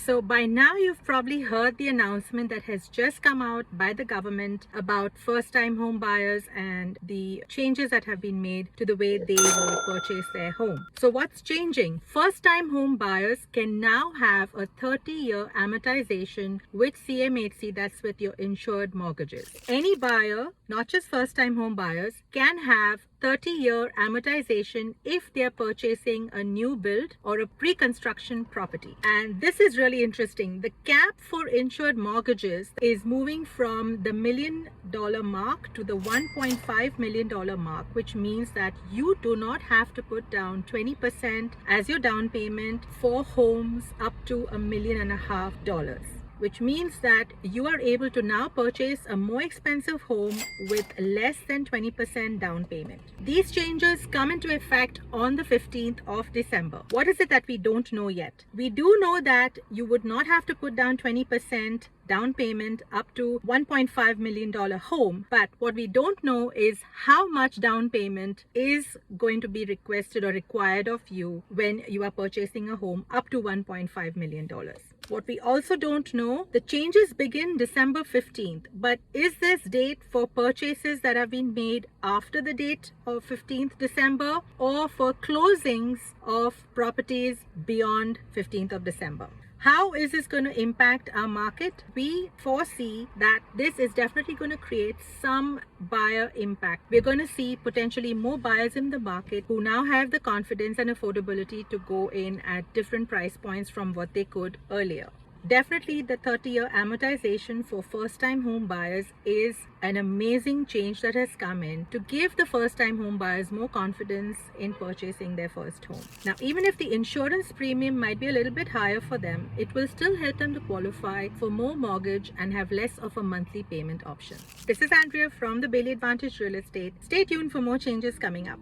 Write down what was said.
So by now you've probably heard the announcement that has just come out by the government about first-time home buyers and the changes that have been made to the way they will purchase their home. So what's changing? First-time home buyers can now have a 30-year amortization with CMHC, that's with your insured mortgages. Any buyer, not just first-time home buyers, can have 30-year amortization if they're purchasing a new build or a pre-construction property. And this is really interesting. The cap for insured mortgages is moving from the $1 million mark to the $1.5 million mark, which means that you do not have to put down 20% as your down payment for homes up to $1.5 million. Which means that you are able to now purchase a more expensive home with less than 20% down payment. These changes come into effect on the 15th of December. What is it that we don't know yet? We do know that you would not have to put down 20% down payment up to $1.5 million home, but what we don't know is how much down payment is going to be requested or required of you when you are purchasing a home up to $1.5 million. What we also don't know, the changes begin December 15th, but is this date for purchases that have been made after the date of 15th December or for closings of properties beyond 15th of December? How is this going to impact our market? We foresee that this is definitely going to create some buyer impact. We're going to see potentially more buyers in the market who now have the confidence and affordability to go in at different price points from what they could earlier. Definitely the 30-year amortization for first-time home buyers is an amazing change that has come in to give the first-time home buyers more confidence in purchasing their first home. Now, even if the insurance premium might be a little bit higher for them, it will still help them to qualify for more mortgage and have less of a monthly payment option. This is Andrea from the Bailey Advantage Real Estate. Stay tuned for more changes coming up.